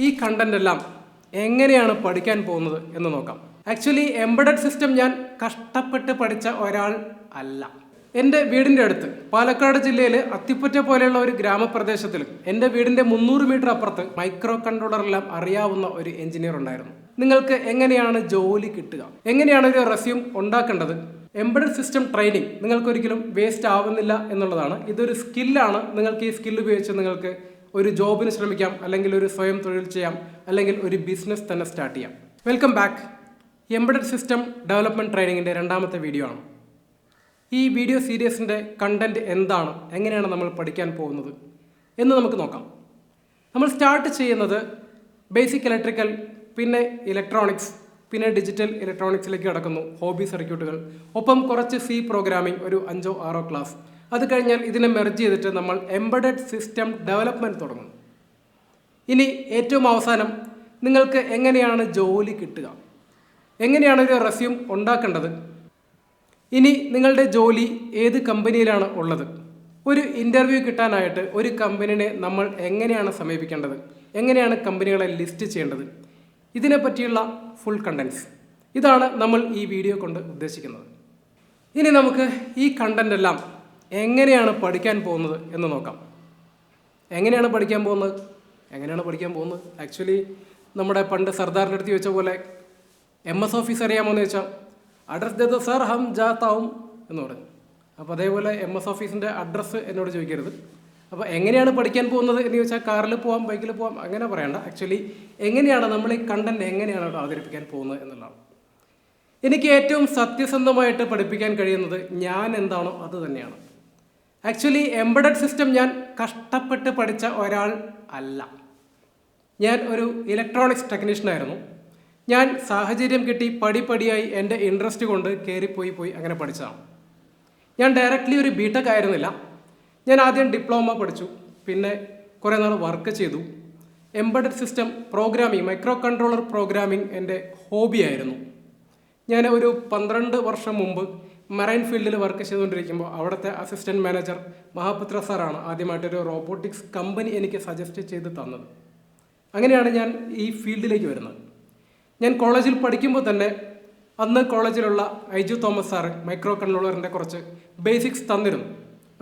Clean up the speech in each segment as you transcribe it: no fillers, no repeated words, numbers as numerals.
ഈ കണ്ടന്റ് എല്ലാം എങ്ങനെയാണ് പഠിക്കാൻ പോകുന്നത് എന്ന് നോക്കാം. ആക്ച്വലി എംബഡഡ് സിസ്റ്റം ഞാൻ കഷ്ടപ്പെട്ട് പഠിച്ച ഒരാൾ അല്ല. എൻ്റെ വീടിൻ്റെ അടുത്ത് പാലക്കാട് ജില്ലയിൽ അത്തിപ്പറ്റ പോലെയുള്ള ഒരു ഗ്രാമപ്രദേശത്തിൽ എൻ്റെ വീടിൻ്റെ 300 മീറ്റർ അപ്പുറത്ത് മൈക്രോ കൺട്രോളറെല്ലാം അറിയാവുന്ന ഒരു എഞ്ചിനീയർ ഉണ്ടായിരുന്നു. നിങ്ങൾക്ക് എങ്ങനെയാണ് ജോലി കിട്ടുക, എങ്ങനെയാണ് ഒരു റെസ്യൂം ഉണ്ടാക്കേണ്ടത്, എംബഡഡ് സിസ്റ്റം ട്രെയിനിങ് നിങ്ങൾക്കൊരിക്കലും വേസ്റ്റ് ആവുന്നില്ല എന്നുള്ളതാണ്. ഇതൊരു സ്കില്ലാണ്. നിങ്ങൾക്ക് ഈ സ്കിൽ ഉപയോഗിച്ച് നിങ്ങൾക്ക് ഒരു ജോബിന് ശ്രമിക്കാം, അല്ലെങ്കിൽ ഒരു സ്വയം തൊഴിൽ ചെയ്യാം, അല്ലെങ്കിൽ ഒരു ബിസിനസ് തന്നെ സ്റ്റാർട്ട് ചെയ്യാം. Welcome back. Embedded system development ട്രെയിനിങ്ങിൻ്റെ 2ാമത്തെ വീഡിയോ ആണ്. ഈ വീഡിയോ സീരീസിൻ്റെ കണ്ടന്റ് എന്താണ്, എങ്ങനെയാണ് നമ്മൾ പഠിക്കാൻ പോകുന്നത് എന്ന് നമുക്ക് നോക്കാം. നമ്മൾ സ്റ്റാർട്ട് ചെയ്യുന്നത് ബേസിക് ഇലക്ട്രിക്കൽ, പിന്നെ ഇലക്ട്രോണിക്സ്, പിന്നെ ഡിജിറ്റൽ ഇലക്ട്രോണിക്സിലേക്ക് കടക്കുന്നു, ഹോബി സർക്യൂട്ടുകൾ, ഒപ്പം കുറച്ച് സി പ്രോഗ്രാമിംഗ്, ഒരു 5ഓ 6ഓ ക്ലാസ്. അത് കഴിഞ്ഞാൽ ഇതിനെ മെർജ് ചെയ്തിട്ട് നമ്മൾ എംബഡഡ് സിസ്റ്റം ഡെവലപ്മെൻറ്റ് തുടങ്ങും. ഇനി ഏറ്റവും അവസാനം നിങ്ങൾക്ക് എങ്ങനെയാണ് ജോലി കിട്ടുക, എങ്ങനെയാണ് ഒരു റെസ്യൂം ഉണ്ടാക്കേണ്ടത്, ഇനി നിങ്ങളുടെ ജോലി ഏത് കമ്പനിയിലാണ് ഉള്ളത്, ഒരു ഇൻ്റർവ്യൂ കിട്ടാനായിട്ട് ഒരു കമ്പനിനെ നമ്മൾ എങ്ങനെയാണ് സമീപിക്കേണ്ടത്, എങ്ങനെയാണ് കമ്പനികളെ ലിസ്റ്റ് ചെയ്യേണ്ടത്, ഇതിനെപ്പറ്റിയുള്ള ഫുൾ കണ്ടൻസ്. ഇതാണ് നമ്മൾ ഈ വീഡിയോ കൊണ്ട് ഉദ്ദേശിക്കുന്നത്. ഇനി നമുക്ക് ഈ കണ്ടന്റ് എല്ലാം എങ്ങനെയാണ് പഠിക്കാൻ പോകുന്നത് എന്ന് നോക്കാം. എങ്ങനെയാണ് പഠിക്കാൻ പോകുന്നത്? ആക്ച്വലി നമ്മുടെ പണ്ട് സർദാറിൻ്റെ അടുത്ത് ചോദിച്ച പോലെ MS ഓഫീസ് അറിയാമോ എന്ന് ചോദിച്ചാൽ അഡ്രസ് ദേ ദോ സർ ഹം ജാത്താവും എന്ന് പറഞ്ഞു. അപ്പോൾ അതേപോലെ MS ഓഫീസിൻ്റെ അഡ്രസ്സ് എന്നോട് ചോദിക്കരുത്. അപ്പോൾ എങ്ങനെയാണ് പഠിക്കാൻ പോകുന്നത് എന്ന് ചോദിച്ചാൽ കാറിൽ പോകാം, ബൈക്കിൽ പോകാം, അങ്ങനെ പറയണ്ട. ആക്ച്വലി എങ്ങനെയാണ് നമ്മൾ ഈ കണ്ടന്റ് എങ്ങനെയാണ് അവിടെ അവതരിപ്പിക്കാൻ പോകുന്നത് എന്നുള്ളതാണ്. എനിക്ക് ഏറ്റവും സത്യസന്ധമായിട്ട് പഠിപ്പിക്കാൻ കഴിയുന്നത് ഞാൻ എന്താണോ അത് തന്നെയാണ്. ആക്ച്വലി എംബഡഡ് സിസ്റ്റം ഞാൻ കഷ്ടപ്പെട്ട് പഠിച്ച ഒരാൾ അല്ല. ഞാൻ ഒരു ഇലക്ട്രോണിക്സ് ടെക്നീഷ്യനായിരുന്നു. ഞാൻ സാഹചര്യം കിട്ടി പടിപടിയായി എൻ്റെ ഇൻട്രസ്റ്റ് കൊണ്ട് കയറിപ്പോയി അങ്ങനെ പഠിച്ചതാണ്. ഞാൻ ഡയറക്റ്റ്ലി ഒരു ബിടെക് ആയിരുന്നില്ല. ഞാൻ ആദ്യം ഡിപ്ലോമ പഠിച്ചു, പിന്നെ കുറേ നാൾ വർക്ക് ചെയ്തു. Embedded system programming, micro controller programming എൻ്റെ ഹോബിയായിരുന്നു. ഞാൻ ഒരു 12 വർഷം മുമ്പ് മറൈൻ ഫീൽഡിൽ വർക്ക് ചെയ്തുകൊണ്ടിരിക്കുമ്പോൾ അവിടുത്തെ അസിസ്റ്റൻറ്റ് മാനേജർ മഹാപുത്ര സാറാണ് ആദ്യമായിട്ടൊരു റോബോട്ടിക്സ് കമ്പനി എനിക്ക് സജസ്റ്റ് ചെയ്ത് തന്നത്. അങ്ങനെയാണ് ഞാൻ ഈ ഫീൽഡിലേക്ക് വരുന്നത്. ഞാൻ കോളേജിൽ പഠിക്കുമ്പോൾ തന്നെ അന്ന് കോളേജിലുള്ള ഐജു തോമസ് സാറ് മൈക്രോ കൺട്രോളറിൻ്റെ കുറച്ച് ബേസിക്സ് തന്നിരുന്നു.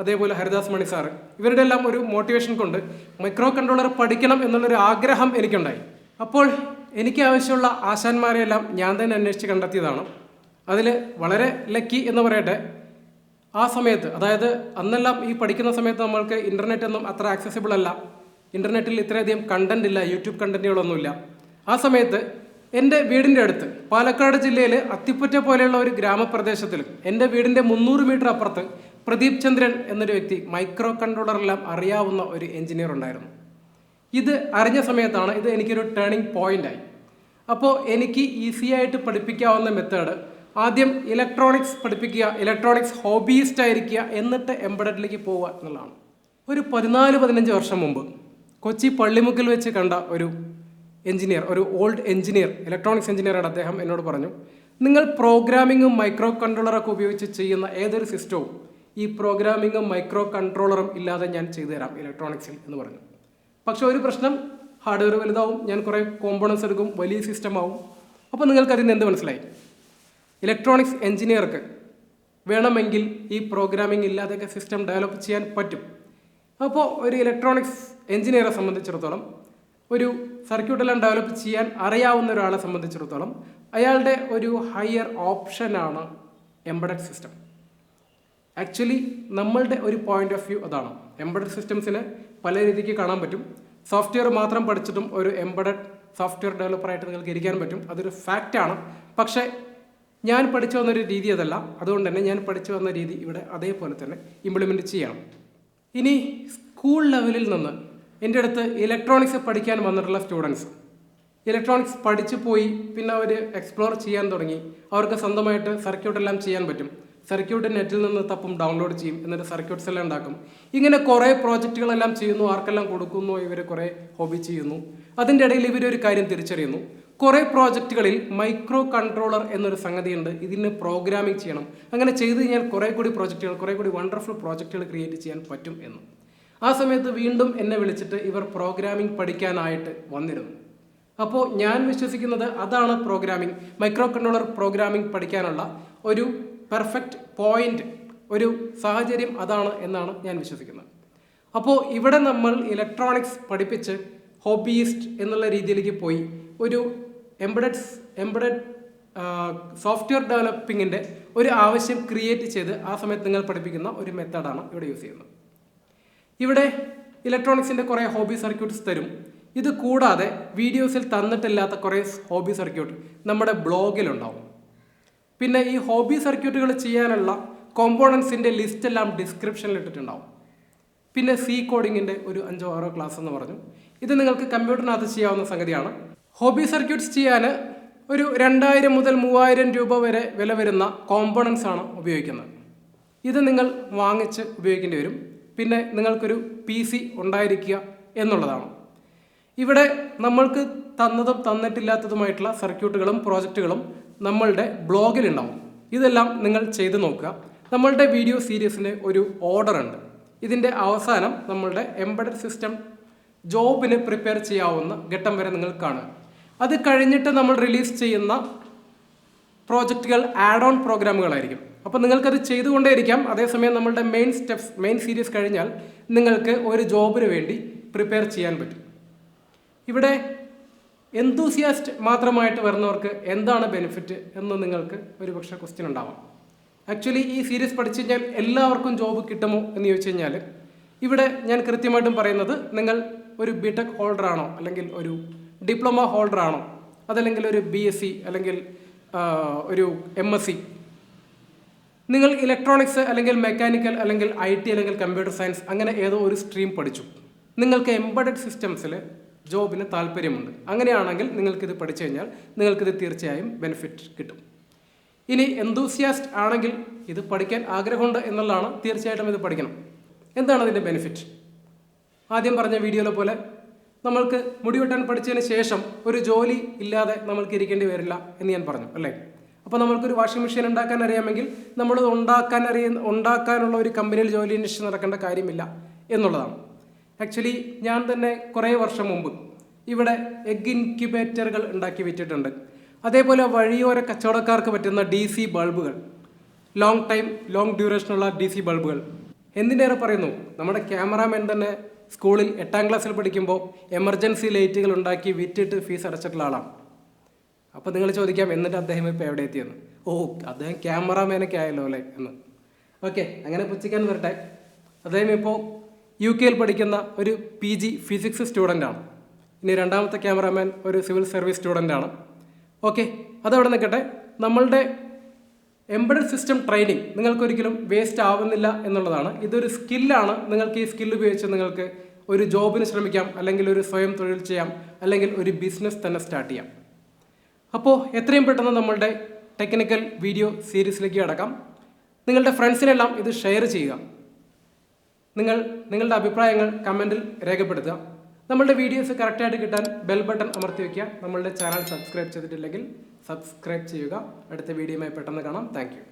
അതേപോലെ ഹരിദാസ് മണി സാറ്, ഇവരുടെ എല്ലാം ഒരു മോട്ടിവേഷൻ കൊണ്ട് മൈക്രോ കൺട്രോളർ പഠിക്കണം എന്നുള്ളൊരു ആഗ്രഹം എനിക്കുണ്ടായി. അപ്പോൾ എനിക്ക് ആവശ്യമുള്ള ആശാന്മാരെയെല്ലാം ഞാൻ തന്നെ അന്വേഷിച്ച് കണ്ടെത്തിയതാണ്. അതിൽ വളരെ ലക്കി എന്ന് പറയട്ടെ, ആ സമയത്ത്, അതായത് അന്നെല്ലാം ഈ പഠിക്കുന്ന സമയത്ത് നമ്മൾക്ക് ഇൻ്റർനെറ്റ് ഒന്നും അത്ര ആക്സസിബിൾ അല്ല. ഇൻ്റർനെറ്റിൽ ഇത്രയധികം കണ്ടന്റ് ഇല്ല, യൂട്യൂബ് കണ്ടന്റുകളൊന്നുമില്ല. ആ സമയത്ത് എൻ്റെ വീടിൻ്റെ അടുത്ത് പാലക്കാട് ജില്ലയിൽ അത്തിപ്പറ്റ പോലെയുള്ള ഒരു ഗ്രാമപ്രദേശത്തിൽ എൻ്റെ വീടിൻ്റെ 300 മീറ്റർ അപ്പുറത്ത് പ്രദീപ് ചന്ദ്രൻ എന്നൊരു വ്യക്തി മൈക്രോ കൺട്രോളറെല്ലാം അറിയാവുന്ന ഒരു എഞ്ചിനീയർ ഉണ്ടായിരുന്നു. ഇത് അറിഞ്ഞ സമയത്താണ് ഇത് എനിക്കൊരു ടേണിംഗ് പോയിൻ്റായി. അപ്പോൾ എനിക്ക് ഈസി ആയിട്ട് പഠിപ്പിക്കാവുന്ന മെത്തേഡ് ആദ്യം ഇലക്ട്രോണിക്സ് പഠിപ്പിക്കുക, ഇലക്ട്രോണിക്സ് ഹോബിയിസ്റ്റ് ആയിരിക്കുക, എന്നിട്ട് എംബഡഡിലേക്ക് പോവുക എന്നുള്ളതാണ്. ഒരു 14-15 വർഷം മുമ്പ് കൊച്ചി പള്ളിമുക്കിൽ വെച്ച് കണ്ട ഒരു എഞ്ചിനീയർ, ഒരു ഓൾഡ് എഞ്ചിനീയർ, ഇലക്ട്രോണിക്സ് എഞ്ചിനീയറാണ് അദ്ദേഹം, എന്നോട് പറഞ്ഞു, നിങ്ങൾ പ്രോഗ്രാമിങ്ങും മൈക്രോ കൺട്രോളറൊക്കെ ഉപയോഗിച്ച് ചെയ്യുന്ന ഏതൊരു സിസ്റ്റവും ഈ പ്രോഗ്രാമിങ്ങും മൈക്രോ കൺട്രോളറും ഇല്ലാതെ ഞാൻ ചെയ്തു തരാം ഇലക്ട്രോണിക്സിൽ എന്ന് പറഞ്ഞു. പക്ഷെ ഒരു പ്രശ്നം, ഹാർഡ്വെയർ വലുതാവും, ഞാൻ കുറേ കോമ്പോണൻസ് എടുക്കും, വലിയ സിസ്റ്റം ആവും. അപ്പോൾ നിങ്ങൾക്ക് അതിന് എന്ത് മനസ്സിലായി? ഇലക്ട്രോണിക്സ് എഞ്ചിനീയർക്ക് വേണമെങ്കിൽ ഈ പ്രോഗ്രാമിംഗ് ഇല്ലാതെയൊക്കെ സിസ്റ്റം ഡെവലപ്പ് ചെയ്യാൻ പറ്റും. അപ്പോൾ ഒരു ഇലക്ട്രോണിക്സ് എഞ്ചിനീയറെ സംബന്ധിച്ചിടത്തോളം, ഒരു സർക്യൂട്ടെല്ലാം ഡെവലപ്പ് ചെയ്യാൻ അറിയാവുന്ന ഒരാളെ സംബന്ധിച്ചിടത്തോളം അയാളുടെ ഒരു ഹയർ ഓപ്ഷനാണ് എംബഡഡ് സിസ്റ്റം. ആക്ച്വലി നമ്മളുടെ ഒരു പോയിന്റ് ഓഫ് വ്യൂ അതാണ്. എംബഡഡ് സിസ്റ്റംസിനെ പല രീതിക്ക് കാണാൻ പറ്റും. സോഫ്റ്റ്വെയർ മാത്രം പഠിച്ചിട്ടും ഒരു എംബഡഡ് സോഫ്റ്റ്വെയർ ഡെവലപ്പറായിട്ട് നിങ്ങൾക്ക് ഇരിക്കാൻ പറ്റും, അതൊരു ഫാക്റ്റാണ്. പക്ഷേ ഞാൻ പഠിച്ചു വന്നൊരു രീതി അതല്ല. അതുകൊണ്ട് തന്നെ ഞാൻ പഠിച്ചു വന്ന രീതി ഇവിടെ അതേപോലെ തന്നെ ഇംപ്ലിമെൻറ്റ് ചെയ്യണം. ഇനി സ്കൂൾ ലെവലിൽ നിന്ന് എൻ്റെ അടുത്ത് ഇലക്ട്രോണിക്സ് പഠിക്കാൻ വന്നിട്ടുള്ള സ്റ്റുഡൻസ് ഇലക്ട്രോണിക്സ് പഠിച്ചു പോയി, പിന്നെ അവർ എക്സ്പ്ലോർ ചെയ്യാൻ തുടങ്ങി. അവർക്ക് സ്വന്തമായിട്ട് സർക്യൂട്ടെല്ലാം ചെയ്യാൻ പറ്റും. സർക്യൂട്ട് നെറ്റിൽ നിന്ന് തപ്പും, ഡൗൺലോഡ് ചെയ്യും, എന്നിട്ട് സർക്യൂട്ട്സ് എല്ലാം ഉണ്ടാക്കും. ഇങ്ങനെ കുറേ പ്രോജക്റ്റുകളെല്ലാം ചെയ്യുന്നു, ആർക്കെല്ലാം കൊടുക്കുന്നു, ഇവർ കുറേ ഹോബി ചെയ്യുന്നു. അതിൻ്റെ ഇടയിൽ ഇവരൊരു കാര്യം തിരിച്ചറിയുന്നു, കുറേ പ്രോജക്റ്റുകളിൽ മൈക്രോ കൺട്രോളർ എന്നൊരു സംഗതിയുണ്ട്, ഇതിന് പ്രോഗ്രാമിംഗ് ചെയ്യണം. അങ്ങനെ ചെയ്ത് കഴിഞ്ഞാൽ കുറേ കൂടി പ്രോജക്റ്റുകൾ, കുറേ കൂടി വണ്ടർഫുൾ പ്രോജക്റ്റുകൾ ക്രിയേറ്റ് ചെയ്യാൻ പറ്റും എന്ന്. ആ സമയത്ത് വീണ്ടും എന്നെ വിളിച്ചിട്ട് ഇവർ പ്രോഗ്രാമിംഗ് പഠിക്കാനായിട്ട് വന്നിരുന്നു. അപ്പോൾ ഞാൻ വിശ്വസിക്കുന്നത് അതാണ് പ്രോഗ്രാമിംഗ്, മൈക്രോ കൺട്രോളർ പ്രോഗ്രാമിംഗ് പഠിക്കാനുള്ള ഒരു പെർഫെക്റ്റ് പോയിന്റ്, ഒരു സാഹചര്യം അതാണ് എന്നാണ് ഞാൻ വിശ്വസിക്കുന്നത്. അപ്പോൾ ഇവിടെ നമ്മൾ ഇലക്ട്രോണിക്സ് പഠിപ്പിച്ച് ഹോബിയിസ്റ്റ് എന്നുള്ള രീതിയിലേക്ക് പോയി ഒരു എംബഡഡ് സോഫ്റ്റ്വെയർ ഡെവലപ്പിങ്ങിൻ്റെ ഒരു ആവശ്യം ക്രിയേറ്റ് ചെയ്ത് ആ സമയത്ത് നിങ്ങൾ പഠിപ്പിക്കുന്ന ഒരു മെത്തേഡാണ് ഇവിടെ യൂസ് ചെയ്യുന്നത്. ഇവിടെ ഇലക്ട്രോണിക്സിൻ്റെ കുറേ ഹോബി സർക്യൂട്ട്സ് തരും. ഇത് കൂടാതെ വീഡിയോസിൽ തന്നിട്ടില്ലാത്ത കുറേ ഹോബി സർക്യൂട്ട് നമ്മുടെ ബ്ലോഗിലുണ്ടാവും. പിന്നെ ഈ ഹോബി സർക്യൂട്ടുകൾ ചെയ്യാനുള്ള കോമ്പോണൻസിൻ്റെ ലിസ്റ്റ് എല്ലാം ഡിസ്ക്രിപ്ഷനിൽ ഇട്ടിട്ടുണ്ടാവും. പിന്നെ സി കോഡിങ്ങിൻ്റെ ഒരു 5-6 ക്ലാസ് എന്ന് പറഞ്ഞു. ഇത് നിങ്ങൾക്ക് കമ്പ്യൂട്ടറിനകത്ത് ചെയ്യാവുന്ന സംഗതിയാണ്. ഹോബി സർക്യൂട്ട്സ് ചെയ്യാൻ ഒരു 2000 മുതൽ 3000 രൂപ വരെ വില വരുന്ന കോമ്പോണൻസ് ആണ് ഉപയോഗിക്കുന്നത്. ഇത് നിങ്ങൾ വാങ്ങിച്ച് ഉപയോഗിക്കേണ്ടി വരും. പിന്നെ നിങ്ങൾക്കൊരു PC ഉണ്ടായിരിക്കുക എന്നുള്ളതാണ്. ഇവിടെ നമ്മൾക്ക് തന്നതും തന്നിട്ടില്ലാത്തതുമായിട്ടുള്ള സർക്യൂട്ടുകളും പ്രോജക്റ്റുകളും നമ്മളുടെ ബ്ലോഗിലുണ്ടാവും. ഇതെല്ലാം നിങ്ങൾ ചെയ്ത് നോക്കുക. നമ്മളുടെ വീഡിയോ സീരീസിൻ്റെ ഒരു ഓർഡർ ഉണ്ട്. ഇതിൻ്റെ അവസാനം നമ്മളുടെ എംബഡഡ് സിസ്റ്റം ജോബിന് പ്രിപ്പയർ ചെയ്യാവുന്ന ഘട്ടം വരെ നിങ്ങൾ കാണുക. അത് കഴിഞ്ഞിട്ട് നമ്മൾ റിലീസ് ചെയ്യുന്ന പ്രോജക്റ്റുകൾ ആഡ് ഓൺ പ്രോഗ്രാമുകളായിരിക്കും. അപ്പോൾ നിങ്ങൾക്കത് ചെയ്തുകൊണ്ടേയിരിക്കാം. അതേസമയം നമ്മളുടെ മെയിൻ സീരീസ് കഴിഞ്ഞാൽ നിങ്ങൾക്ക് ഒരു ജോബിന് വേണ്ടി പ്രിപ്പയർ ചെയ്യാൻ പറ്റും. ഇവിടെ എന്തൂസിയാസ്റ്റ് മാത്രമായിട്ട് വരുന്നവർക്ക് എന്താണ് ബെനിഫിറ്റ് എന്ന് നിങ്ങൾക്ക് ഒരു പക്ഷേ ക്വസ്റ്റ്യൻ ഉണ്ടാവാം. ആക്ച്വലി ഈ സീരീസ് പഠിച്ചു കഴിഞ്ഞാൽ എല്ലാവർക്കും ജോബ് കിട്ടുമോ എന്ന് ചോദിച്ചു കഴിഞ്ഞാൽ ഇവിടെ ഞാൻ കൃത്യമായിട്ടും പറയുന്നത്, നിങ്ങൾ ഒരു BTech ഹോൾഡറാണോ, അല്ലെങ്കിൽ ഒരു ഡിപ്ലോമ ഹോൾഡറാണോ, അതല്ലെങ്കിൽ ഒരു BSc അല്ലെങ്കിൽ ഒരു MSc, നിങ്ങൾ ഇലക്ട്രോണിക്സ് അല്ലെങ്കിൽ മെക്കാനിക്കൽ അല്ലെങ്കിൽ IT അല്ലെങ്കിൽ കമ്പ്യൂട്ടർ സയൻസ് അങ്ങനെ ഏതോ ഒരു സ്ട്രീം പഠിച്ചു, നിങ്ങൾക്ക് എംബഡഡ് സിസ്റ്റംസിൽ ജോബിന് താല്പര്യമുണ്ട്. അങ്ങനെയാണെങ്കിൽ നിങ്ങൾക്കിത് പഠിച്ചു കഴിഞ്ഞാൽ നിങ്ങൾക്കിത് തീർച്ചയായും ബെനിഫിറ്റ് കിട്ടും. ഇനി എന്തൂസിയാസ്റ്റ് ആണെങ്കിൽ ഇത് പഠിക്കാൻ ആഗ്രഹമുണ്ട് എന്നുള്ളതാണ്, തീർച്ചയായിട്ടും ഇത് പഠിക്കണം. എന്താണ് അതിൻ്റെ ബെനിഫിറ്റ്? ആദ്യം പറഞ്ഞ വീഡിയോയിലെ പോലെ നമ്മൾക്ക് മുടി വെട്ടാൻ പഠിച്ചതിന് ശേഷം ഒരു ജോലി ഇല്ലാതെ നമ്മൾക്ക് ഇരിക്കേണ്ടി വരില്ല എന്ന് ഞാൻ പറഞ്ഞു അല്ലേ. അപ്പോൾ നമ്മൾക്കൊരു വാഷിംഗ് മെഷീൻ ഉണ്ടാക്കാൻ അറിയാമെങ്കിൽ നമ്മൾ ഉണ്ടാക്കാനുള്ള ഒരു കമ്പനിയിൽ ജോലി അന്വേഷിച്ച് നടക്കേണ്ട കാര്യമില്ല എന്നുള്ളതാണ്. ആക്ച്വലി ഞാൻ തന്നെ കുറേ വർഷം മുമ്പ് ഇവിടെ എഗ് ഇൻക്യുബേറ്ററുകൾ ഉണ്ടാക്കി വിറ്റിട്ടുണ്ട്. അതേപോലെ വഴിയോര കച്ചവടക്കാർക്ക് പറ്റുന്ന DC ബൾബുകൾ, ലോങ് ഡ്യൂറേഷനുള്ള DC ബൾബുകൾ. എന്തിനേറെ പറയുന്നു, നമ്മുടെ ക്യാമറാമാൻ തന്നെ സ്കൂളിൽ 8ാം ക്ലാസ്സിൽ പഠിക്കുമ്പോൾ എമർജൻസി ലൈറ്റുകൾ ഉണ്ടാക്കി വിറ്റിട്ട് ഫീസ് അടച്ചിട്ടുള്ള ആളാണ്. അപ്പോൾ നിങ്ങൾ ചോദിക്കാം, എന്നിട്ട് അദ്ദേഹം ഇപ്പോൾ എവിടെ എത്തിയെന്ന്. അദ്ദേഹം ക്യാമറാമാനൊക്കെ ആയല്ലോ അല്ലേ എന്ന്. ഓക്കെ, അങ്ങനെ പുച്ഛിക്കാൻ വരട്ടെ. അദ്ദേഹം ഇപ്പോൾ UK പഠിക്കുന്ന ഒരു PG ഫിസിക്സ് സ്റ്റുഡൻ്റാണ്. ഇനി രണ്ടാമത്തെ ക്യാമറാമാൻ ഒരു സിവിൽ സർവീസ് സ്റ്റുഡൻ്റാണ്. ഓക്കെ, അതവിടെ നിൽക്കട്ടെ. നമ്മളുടെ എംബഡഡ് സിസ്റ്റം ട്രെയിനിങ് നിങ്ങൾക്കൊരിക്കലും വേസ്റ്റ് ആവുന്നില്ല എന്നുള്ളതാണ്. ഇതൊരു സ്കില്ലാണ്. നിങ്ങൾക്ക് ഈ സ്കില്ല് ഉപയോഗിച്ച് നിങ്ങൾക്ക് ഒരു ജോബിന് ശ്രമിക്കാം, അല്ലെങ്കിൽ ഒരു സ്വയം തൊഴിൽ ചെയ്യാം, അല്ലെങ്കിൽ ഒരു ബിസിനസ് തന്നെ സ്റ്റാർട്ട് ചെയ്യാം. അപ്പോൾ എത്രയും പെട്ടെന്ന് നമ്മളുടെ ടെക്നിക്കൽ വീഡിയോ സീരീസിലേക്ക് കടക്കാം. നിങ്ങളുടെ ഫ്രണ്ട്സിനെല്ലാം ഇത് ഷെയർ ചെയ്യുക. നിങ്ങളുടെ അഭിപ്രായങ്ങൾ കമൻറ്റിൽ രേഖപ്പെടുത്തുക. നമ്മളുടെ വീഡിയോസ് കറക്റ്റായിട്ട് കിട്ടാൻ ബെൽ ബട്ടൺ അമർത്തി വയ്ക്കുക. നമ്മളുടെ ചാനൽ സബ്സ്ക്രൈബ് ചെയ്തിട്ടില്ലെങ്കിൽ സബ്സ്ക്രൈബ് ചെയ്യുക. അടുത്ത വീഡിയോയുമായി പെട്ടെന്ന് കാണാം. Thank you.